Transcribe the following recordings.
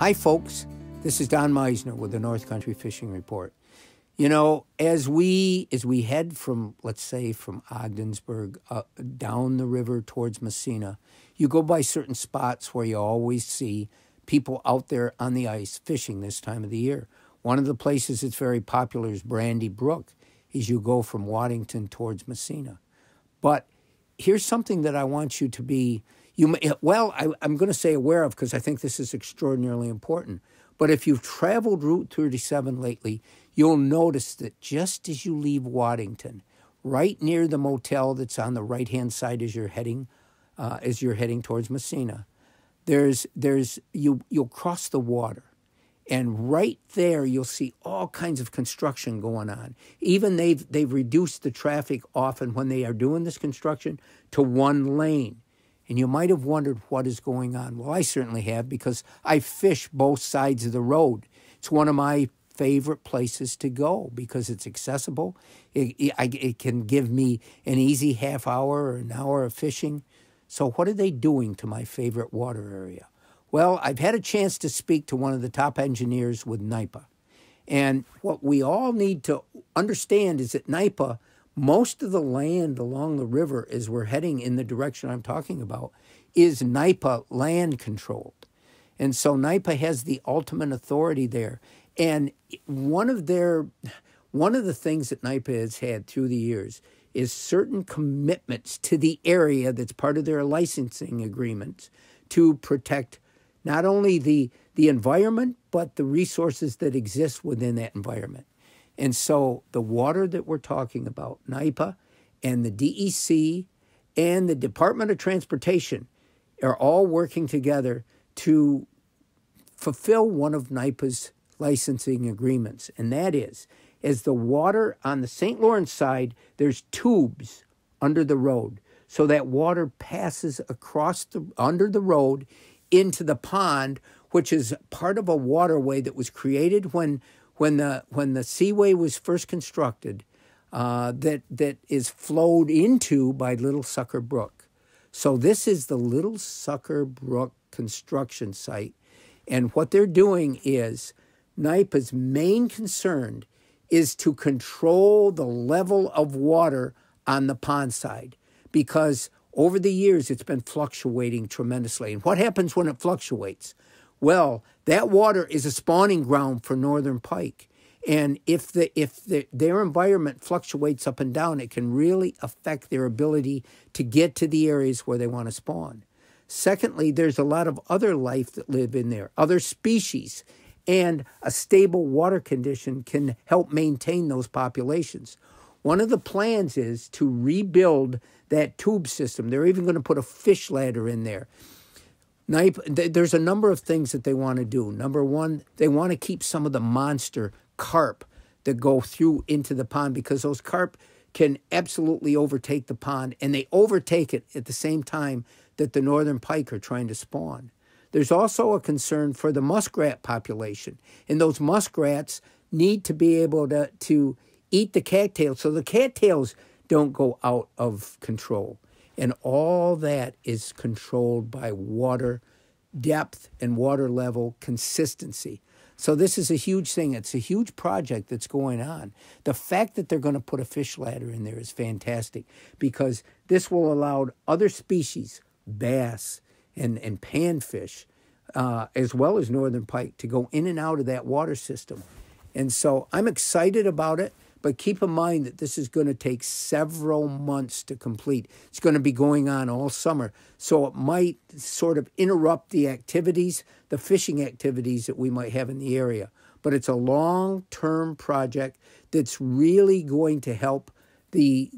Hi, folks. This is Don Meissner with the North Country Fishing Report. You know, as we head from, let's say, from Ogdensburg down the river towards Messina, you go by certain spots where you always see people out there on the ice fishing this time of the year. One of the places that's very popular is Brandy Brook, as you go from Waddington towards Messina. But here's something that I want you to be, I'm going to say aware of, because I think this is extraordinarily important. But if you've traveled Route 37 lately, you'll notice that just as you leave Waddington, right near the motel that's on the right-hand side as you're heading towards Messina, you'll cross the water. And right there, you'll see all kinds of construction going on. Even they've reduced the traffic often when they are doing this construction to one lane. And you might have wondered what is going on. Well, I certainly have, because I fish both sides of the road. It's one of my favorite places to go because it's accessible. It can give me an easy half hour or an hour of fishing. So what are they doing to my favorite water area? Well, I've had a chance to speak to one of the top engineers with NYPA. And what we all need to understand is that NYPA, most of the land along the river, as we're heading in the direction I'm talking about, is NYPA land controlled. And so NYPA has the ultimate authority there. And one of the things that NYPA has had through the years is certain commitments to the area that's part of their licensing agreements to protect not only the environment, but the resources that exist within that environment. And so the water that we're talking about, NYPA and the DEC and the Department of Transportation are all working together to fulfill one of NYPA's licensing agreements. And that is, as the water on the St. Lawrence side, there's tubes under the road. So that water passes under the road into the pond, which is part of a waterway that was created when the seaway was first constructed, that is flowed into by Little Sucker Brook. So this is the Little Sucker Brook construction site. And what they're doing is, NYPA's main concern is to control the level of water on the pond side, because over the years it's been fluctuating tremendously. And what happens when it fluctuates? Well, that water is a spawning ground for northern pike. And if their environment fluctuates up and down, it can really affect their ability to get to the areas where they want to spawn. Secondly, there's a lot of other life that live in there, other species, and a stable water condition can help maintain those populations. One of the plans is to rebuild that tube system. They're even going to put a fish ladder in there. There's a number of things that they want to do. Number one, they want to keep some of the monster carp that go through into the pond, because those carp can absolutely overtake the pond, and they overtake it at the same time that the northern pike are trying to spawn. There's also a concern for the muskrat population, and those muskrats need to be able to eat the cattails so the cattails don't go out of control. And all that is controlled by water depth and water level consistency. So this is a huge thing. It's a huge project that's going on. The fact that they're going to put a fish ladder in there is fantastic, because this will allow other species, bass and panfish, as well as northern pike, to go in and out of that water system. And so I'm excited about it. But keep in mind that this is going to take several months to complete. It's going to be going on all summer. So it might sort of interrupt the activities, the fishing activities that we might have in the area. But it's a long-term project that's really going to help the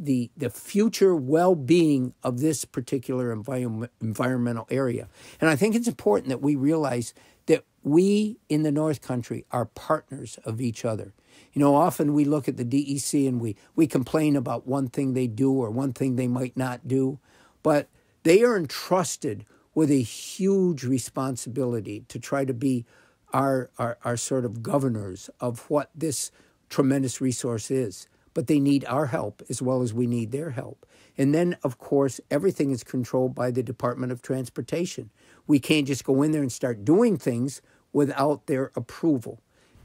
future well-being of this particular environmental area. And I think it's important that we realize that we in the North Country are partners of each other. You know, often we look at the DEC and we complain about one thing they do or one thing they might not do, but they are entrusted with a huge responsibility to try to be our sort of governors of what this tremendous resource is. But they need our help as well as we need their help. And then, of course, everything is controlled by the Department of Transportation. We can't just go in there and start doing things without their approval.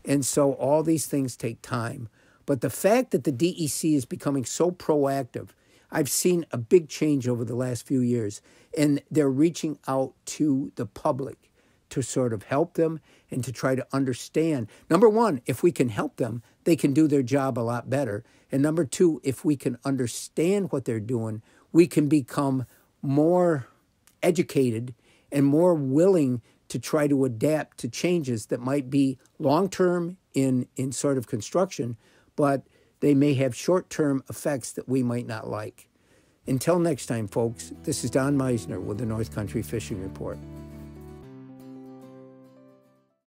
And so all these things take time. But the fact that the DEC is becoming so proactive, I've seen a big change over the last few years, and they're reaching out to the public to sort of help them and to try to understand. Number one, if we can help them, they can do their job a lot better. And number two, if we can understand what they're doing, we can become more educated and more willing to try to adapt to changes that might be long-term in sort of construction, but they may have short-term effects that we might not like. Until next time, folks, this is Don Meissner with the North Country Fishing Report.